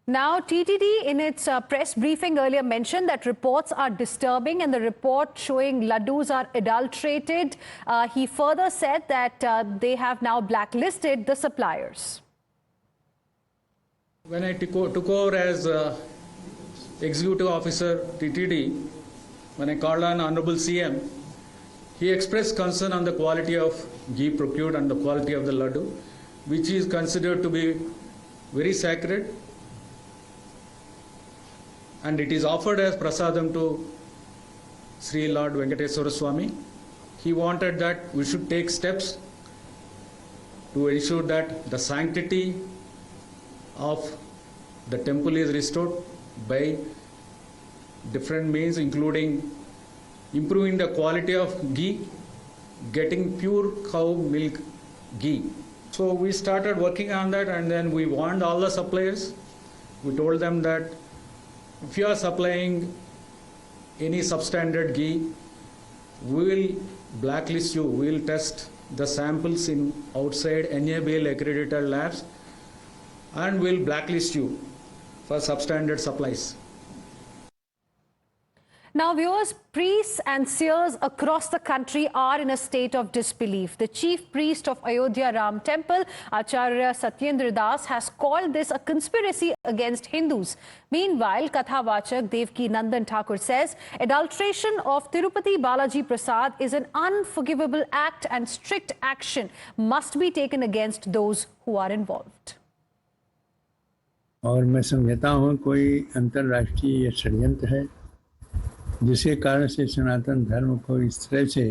Now, TTD in its press briefing earlier mentioned that reports are disturbing and the report showing laddus are adulterated. He further said that they have now blacklisted the suppliers. When I took over as Executive Officer TTD, when I called on Honorable CM, he expressed concern on the quality of ghee procured and the quality of the laddu, which is considered to be very sacred. And it is offered as prasadam to Sri Lord Venkateswara Swami. He wanted that we should take steps to ensure that the sanctity of the temple is restored by different means, including improving the quality of ghee, getting pure cow milk ghee. So we started working on that, and then we warned all the suppliers. We told them that if you are supplying any substandard ghee, we will blacklist you. We will test the samples in outside NABL accredited labs and we will blacklist you for substandard supplies. Now, viewers, priests and seers across the country are in a state of disbelief. The chief priest of Ayodhya Ram Temple, Acharya Satyendra Das, has called this a conspiracy against Hindus. Meanwhile, Kathavachak Devki Nandan Thakur says adulteration of Tirupati Balaji Prasad is an unforgivable act and strict action must be taken against those who are involved. और मैं समझता हूँ कोई अंतर्राष्ट्रीय षड्यंत्र है जिसके कारण से सनातन धर्म को इस तरह से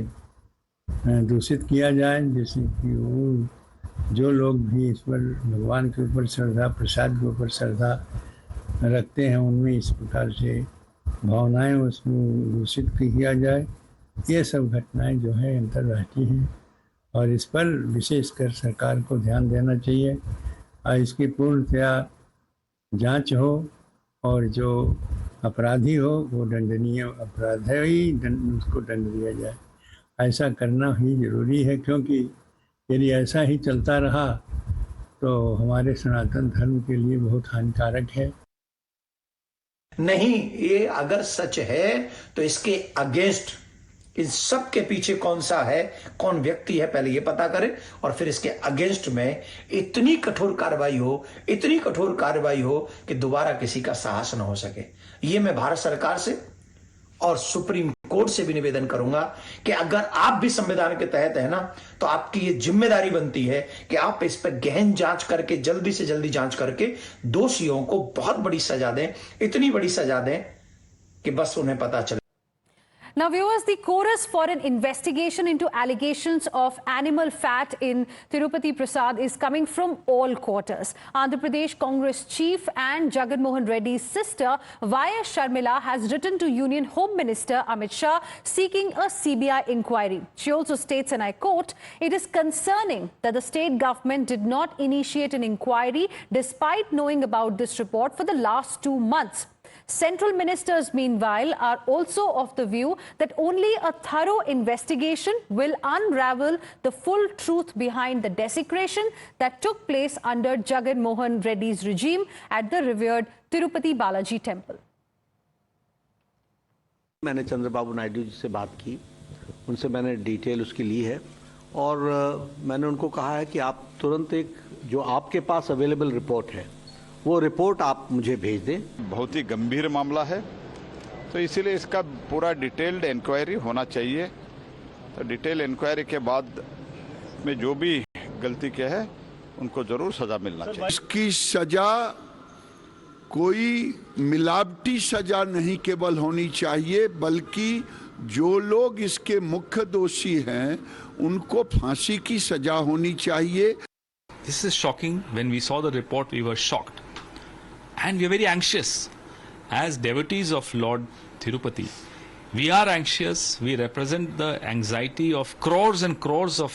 दूषित किया जाए, जैसे कि वो जो लोग भी इस पर भगवान के ऊपर श्रद्धा, प्रसाद के ऊपर श्रद्धा रखते हैं, उनमें इस प्रकार से भावनाएं उसमें दूषित किया जाए, ये सब घटनाएं जो है अंतर्राष्ट्रीय हैं और इस पर विशेषकर सरकार को ध्यान देना चाहिए और इसकी पूर्णतया जांच हो और जो अपराधी हो वो दंडनीय अपराध है ही उसको दंड दिया जाए। ऐसा करना ही जरूरी है क्योंकि यदि ऐसा ही चलता रहा तो हमारे सनातन धर्म के लिए बहुत हानिकारक है। नहीं, ये अगर सच है तो इसके अगेंस्ट इन सब के पीछे कौन सा है, कौन व्यक्ति है, पहले ये पता करें और फिर इसके अगेंस्ट में इतनी कठोर कार्रवाई हो कि दोबारा किसी का साहस न हो सके। ये मैं भारत सरकार से और सुप्रीम कोर्ट से भी निवेदन करूंगा कि अगर आप भी संविधान के तहत है ना, तो आपकी ये जिम्मेदारी बनती है कि आप इस पर गहन जांच करके जल्दी से जल्दी जांच करके दोषियों को बहुत बड़ी सजा दें, इतनी बड़ी सजा दें कि बस उन्हें पता चले। Now, viewers, the chorus for an investigation into allegations of animal fat in Tirupati Prasad is coming from all quarters. Andhra Pradesh Congress chief and Jagan Mohan Reddy's sister, Y.S. Sharmila, has written to Union Home Minister Amit Shah seeking a CBI inquiry. She also states, and I quote, "It is concerning that the state government did not initiate an inquiry despite knowing about this report for the last 2 months. Central ministers, meanwhile, are also of the view that only a thorough investigation will unravel the full truth behind the desecration that took place under Jagan Mohan Reddy's regime at the revered Tirupati Balaji temple." मैंने चंद्रबाबू नायडू जी से बात की, उनसे मैंने detail उसकी ली है और मैंने उनको कहा है कि आप तुरंत एक जो आपके पास अवेलेबल रिपोर्ट है वो रिपोर्ट आप मुझे भेज दें। बहुत ही गंभीर मामला है तो इसीलिए इसका पूरा डिटेल्ड इंक्वायरी होना चाहिए। तो डिटेल इंक्वायरी के बाद में जो भी गलती किया है उनको जरूर सजा मिलना चाहिए। इसकी सजा कोई मिलावटी सजा नहीं केवल होनी चाहिए, बल्कि जो लोग इसके मुख्य दोषी हैं उनको फांसी की सजा होनी चाहिए। This is shocking. When we saw the report, we were shocked. And we are very anxious. As devotees of Lord Tirupati, we are anxious. We represent the anxiety of crores and crores of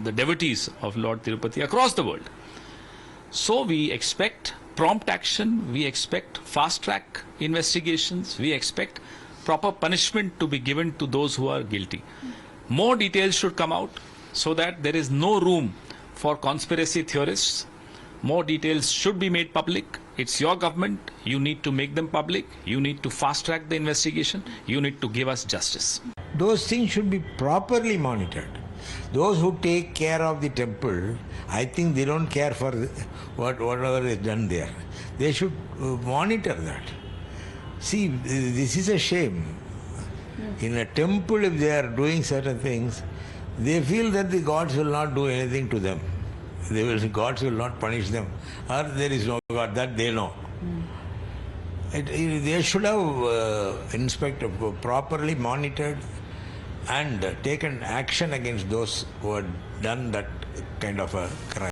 the devotees of Lord Tirupati across the world. So we expect prompt action. We expect fast-track investigations. We expect proper punishment to be given to those who are guilty. More details should come out so that there is no room for conspiracy theorists, More details should be made public. It's your government. You need to make them public. You need to fast track the investigation. You need to give us justice. Those things should be properly monitored. Those who take care of the temple, I think they don't care for whatever is done there. They should monitor that. See, this is a shame. In a temple, if they are doing certain things, they feel that the gods will not do anything to them. Gods will not punish them. Or there is no God, that they know. They should have inspected, properly monitored and taken action against those who had done that kind of a crime.